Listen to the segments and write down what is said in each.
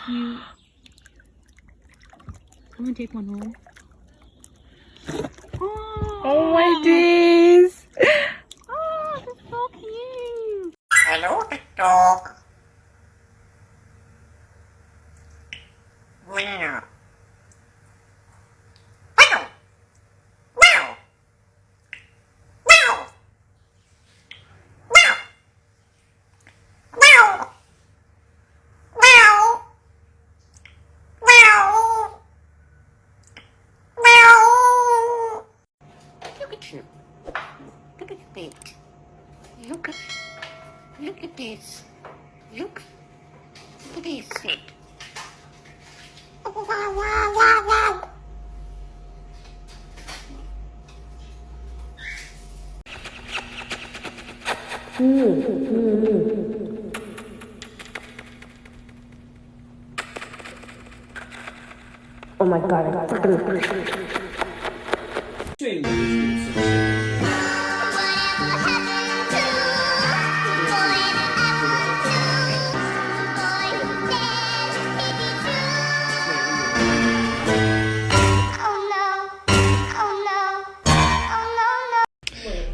cute. Come and take one home. Oh my days! Oh, that's so cute. Hello, TikTok. Meow. Meow. Meow. Meow. Meow. Meow. Meow. Meow. Meow. Look at you. Look at you, baby. Look at this. Look at this. Wow, wow, wow, wow. Oh my god, I got it.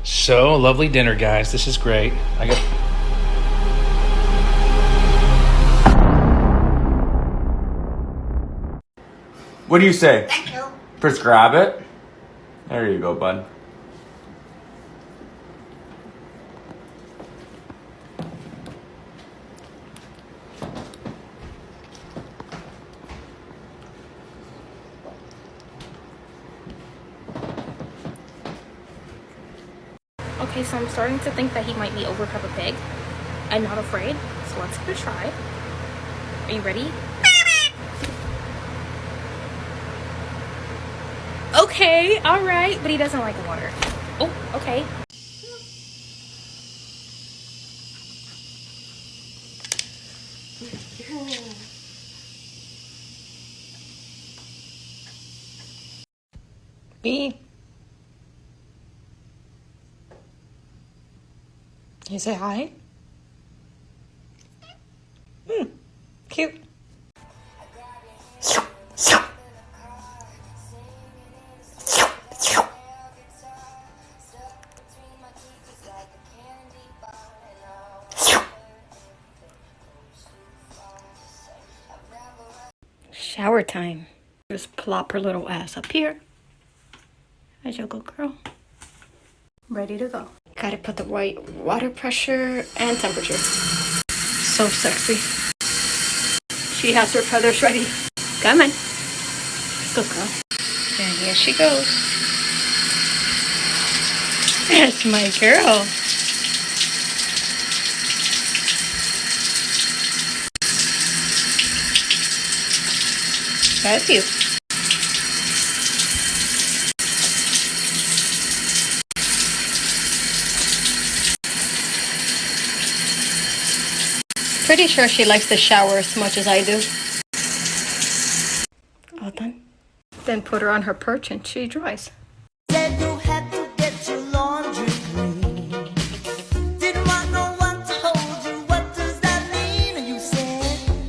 So, lovely dinner, guys. This is great. What do you say? Thank you. First grab it. There you go, bud. Okay, so I'm starting to think that he might be over Peppa Pig. I'm not afraid, so let's give it a try. Are you ready? Okay, alright, but he doesn't like water. Oh, okay. B. You say hi? Cute. Shower time. Just plop her little ass up here. As your good girl. Ready to go. Gotta put the right water pressure and temperature. So sexy. She has her feathers ready. Come on. Good girl. And here she goes. That's my girl. That's you. Pretty sure she likes the shower as much as I do. All done. Then put her on her perch and she dries. Said you had to get your laundry clean. Didn't want no one to hold you. What does that mean? And you said,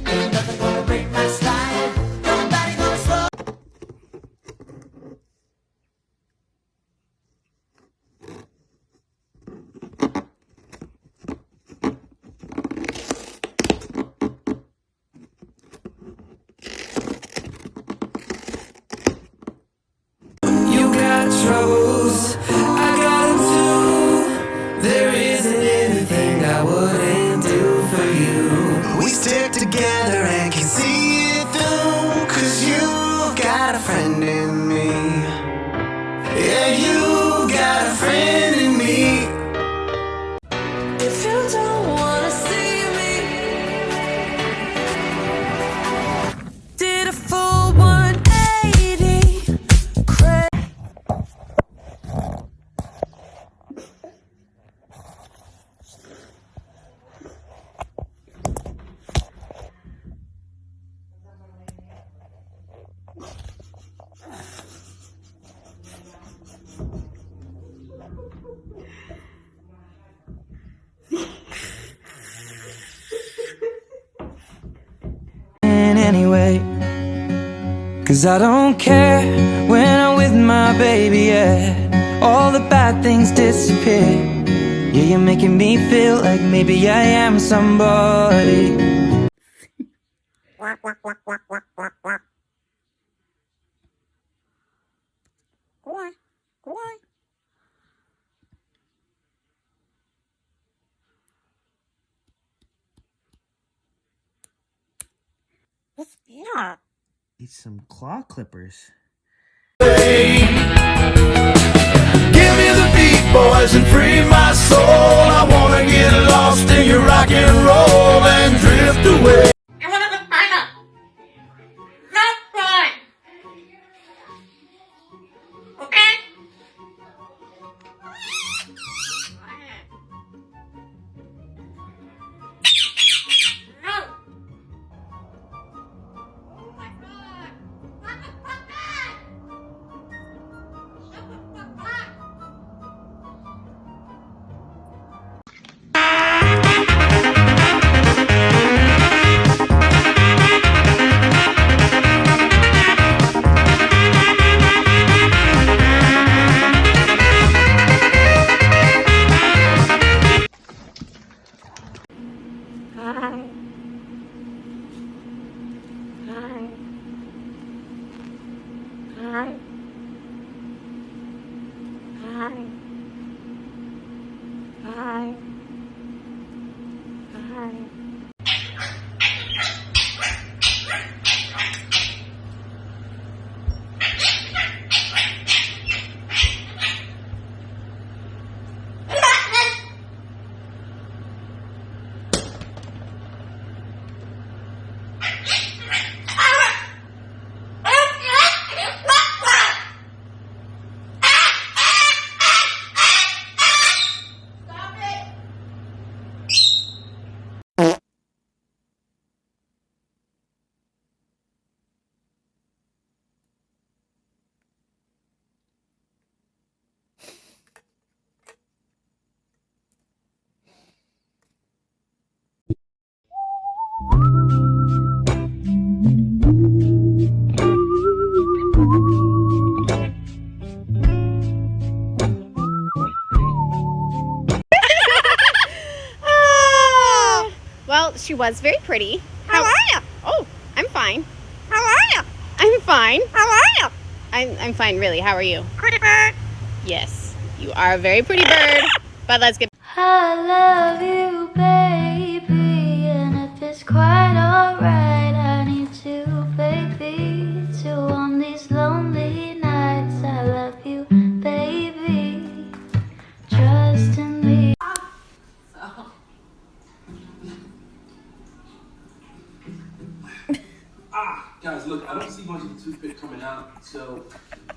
ain't nothing gonna break my stride. Nobody gonna slow. You got troubles, I got them too. There isn't anything I wouldn't do for you. We stick together and can see it through. Cause you've got a friend in me. Yeah, you've got a friend in me. If you don't wanna see me, did a full 180. anyway. 'Cause I don't care when I'm with my baby, yeah. All the bad things disappear. Yeah, you're making me feel like maybe I am somebody. Quack, quack, quack, quack, quack, quack, quack. Quack, quack. What's that? Need some claw clippers. Give me the beat, boys, and free my soul. I wanna get lost in your rock and roll and drift away. I want to find out. Not fun. Okay? No. Oh my God. What the fuck? Shut the fuck up. Well, she was very pretty. How are you? Oh, I'm fine. How are you? I'm fine. How are you? I'm fine, really. How are you? Pretty bird. Yes, you are a very pretty bird. But let's get. I love you, baby, and if it's quite alright, I need you, baby, to on these lonely nights. I love you, baby, trust in me. Guys, look, I don't see much of the toothpick coming out, so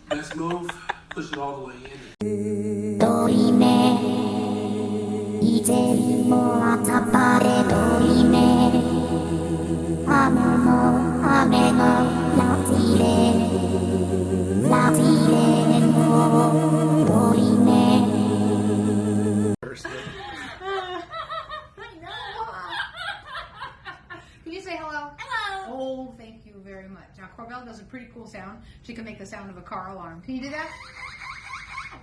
best move, push it all the way in. Can you say hello? Hello. Oh, thank you very much. Now, Corbell does a pretty cool sound. She can make the sound of a car alarm. Can you do that?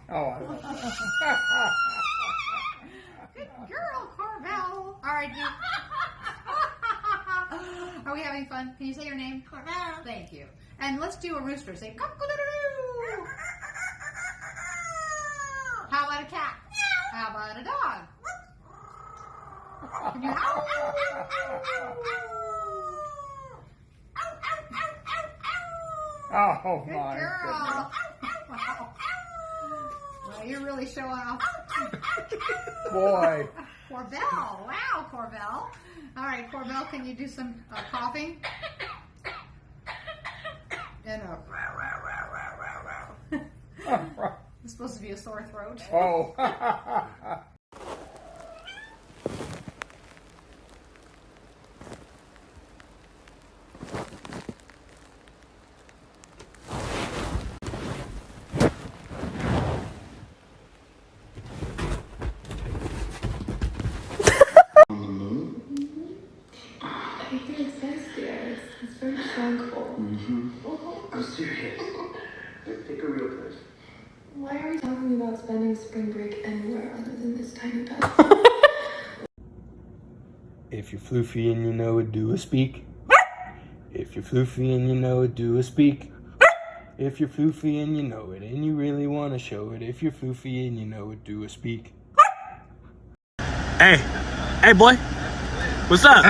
Oh, Good girl, Corbell. All right, you. Are we having fun? Can you say your name? Corbell. Thank you. And let's do a rooster. Say cock-a-doodle-doo. How about a cat? How about a dog? Can you howl? oh Good my girl. Wow. Well, you're really showing off. goodness. Boy. Corbell. Wow, Corbell. All right, Corbell, can you do some coughing? And a it's supposed to be a sore throat. Oh. I think it's so scary. It's very I'm serious. Take a real place. Why are we talking about spending spring break anywhere other than this tiny hut? If you're floofy and you know it, do a speak. If you're floofy and you know it, do a speak. If you're floofy and you know it, and you really want to show it. If you're floofy and you know it, do a speak. Hey, hey boy, what's up?